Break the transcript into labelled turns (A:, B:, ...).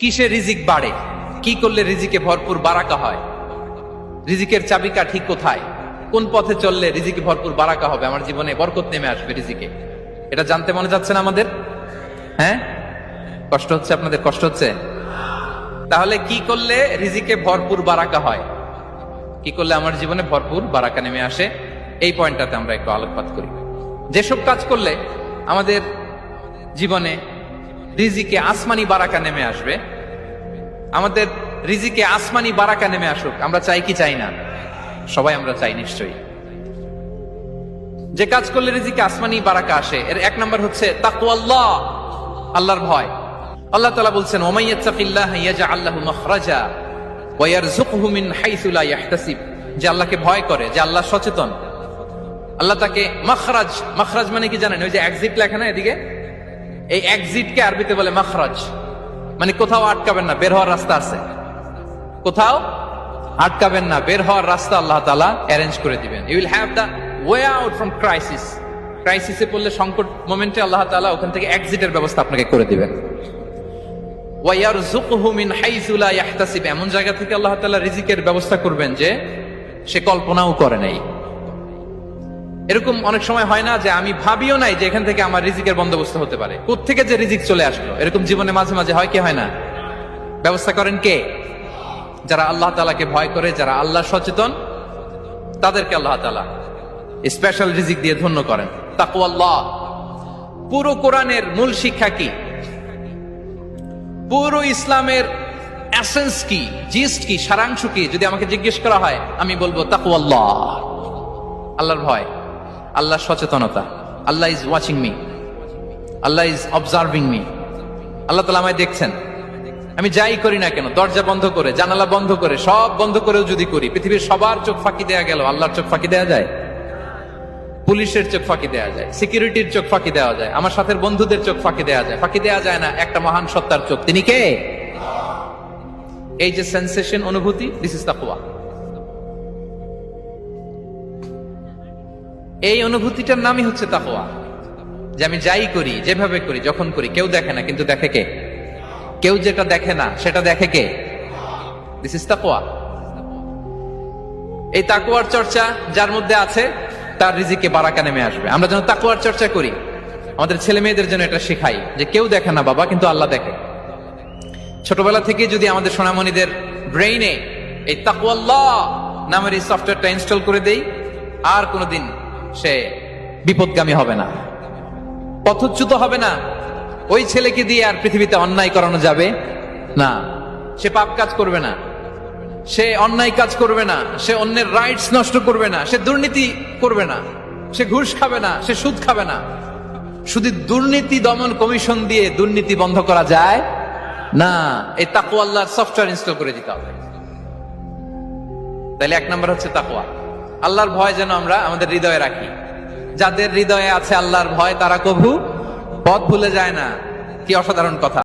A: কিসে রিজিক বাড়ে, কি করলে রিজিকে ভরপুর বারাকা হয়, রিজিকের চাবিকাঠি কোথায়, কোন পথে চললে রিজিকে ভরপুর বারাকা হবে, আমার জীবনে বরকত নেমে আসবে রিজিকে, এটা জানতে মনে যাচ্ছে না আমাদের? হ্যাঁ, কষ্ট হচ্ছে আপনাদের? কষ্ট হচ্ছে? তাহলে কি করলে রিজিকে ভরপুর বারাকা হয়, কি করলে আমার জীবনে ভরপুর বারাকা নেমে আসে, এই পয়েন্টটাতে আমরা একটু আলোকপাত করি। যেসব কাজ করলে আমাদের জীবনে রিজিকে আসমানি বারাকা নেমে আসবে, আমাদের রিজিকে আসমানি বারাকা নেমে আসুক, আমরা চাই কি চাই না? সবাই আমরা চাই নিশ্চয়ই। যে কাজ করলে রিজিকে আসমানি বারাকা আসে, এর এক নম্বর হচ্ছে তাকওয়াল্লাহ, আল্লাহর ভয়। আল্লাহ তাআলা বলছেন, ওমাই ইয়াত্তাকিল্লাহা ইয়াজআল লাহু মাখরাজা ওয়া ইয়ারযুকহু মিন হাইসু লা ইয়াহতাসিব। যে আল্লাহকে ভয় করে, যে আল্লাহ সচেতন, আল্লাহ তাকে মাখরাজ, মাখরাজ মানে কি জানেন? ওই যে এক্সিট লেখা না এদিকে, এই এক্সিটকে আরবিতে বলে মাখরাজ, মানে কোথাও আটকাবেন না, বের হওয়ার রাস্তা আছে, কোথাও আটকাবেন না, বের হওয়ার রাস্তা আল্লাহ তাআলা অ্যারেঞ্জ করে দিবেন। You will have the way out from crisis. ক্রাইসিসে পড়লে, সংকট মোমেন্টে আল্লাহ তাআলা ওখান থেকে এক্সিটের ব্যবস্থা আপনাকে করে দিবেন। ওয়া ইয়ারযুকহু মিন হাইসু লা ইয়াহতাসিব, এমন জায়গা থেকে আল্লাহ তাআলা রিজিকের ব্যবস্থা করবেন যে সে কল্পনাও করে নাই। এরকম অনেক সময় হয় না যে আমি ভাবিও নাই যে এখান থেকে আমার রিজিকের বন্দোবস্ত হতে পারে, কোত্থেকে যে রিজিক চলে আসলো, এরকম জীবনে মাঝে মাঝে হয় কি হয় না? ব্যবস্থা করেন কে? যারা আল্লাহ তাআলাকে ভয় করে, যারা আল্লাহ সচেতন, তাদেরকে আল্লাহ তাআলা স্পেশাল রিজিক দিয়ে ধন্য করেন। তাকওয়াল্লাহ। পুরো কোরআনের মূল শিক্ষা কি, পুরো ইসলামের এসেন্স কি, জিস্ট কি, সারাংশ কি, যদি আমাকে জিজ্ঞেস করা হয় আমি বলবো তাকওয়াল্লাহ, আল্লাহর ভয়, আল্লাহর সচেতনতা। Allah is watching me, Allah is observing me. Allah তাআলা আমায় দেখছেন, আমি যাই করি না কেন, দরজা বন্ধ করে, জানালা বন্ধ করে, সব বন্ধ করেও যদি করি, পৃথিবীর সবার চোখ ফাঁকি দেয়া গেল, আল্লাহর চোখ ফাঁকি দেয়া যায়? পুলিশের চোখ ফাঁকি দেয়া যায়, সিকিউরিটির চোখ ফাঁকি দেওয়া যায়, আমার সাথে বন্ধুদের চোখ ফাঁকি দেওয়া যায়, ফাঁকি দেওয়া যায় না একটা মহান সত্তার চোখ। তিনি কে? এই যে সেন্সেশন, অনুভূতি, দিস ইজ তাকওয়া। এই অনুভূতিটার নামই হচ্ছে তাকওয়া, যে আমি যাই করি, যেভাবে করি, যখন করি, কেউ দেখে না, কিন্তু দেখে কে? কেউ যেটা দেখে না সেটা দেখে কে? দিস ইজ তাকওয়া। এই তাকওয়ার চর্চা যার মধ্যে আছে, তার রিজিকে বারাকা নেমে আসবে। আমরা যেন তাকওয়ার চর্চা করি, আমাদের ছেলে মেয়েদের জন্য এটা শেখাই যে কেউ দেখে না বাবা, কিন্তু আল্লাহ দেখে। ছোটবেলা থেকে যদি আমাদের সোনামণিদের ব্রেইনে এই তাকওয়াল্লাহ নামের এই সফটওয়্যারটা ইনস্টল করে দেই, আর কোনোদিন সে বিপদগামী হবে না, পথচ্যুত হবে না। ওই ছেলেকে দিয়ে আর পৃথিবীতে অন্যায় করানো যাবে না, সে পাপ কাজ করবে না, সে অন্যায় কাজ করবে না, সে অন্যের রাইটস নষ্ট করবে না, সে দুর্নীতি করবে না, সে ঘুষ খাবে না, সে সুদ খাবে না। শুধু দুর্নীতি দমন কমিশন দিয়ে দুর্নীতি বন্ধ করা যায় না, এই তাকওয়া আল্লাহর সফটওয়্যার ইনস্টল করে দিতে হবে। তাহলে এক নম্বর হচ্ছে তাকওয়া। আল্লাহর ভয় যেন আমরা আমাদের হৃদয়ে রাখি। যাদের হৃদয়ে আছে আল্লাহর ভয়, তারা কভু পথ ভুলে যায় না। কি অসাধারণ কথা!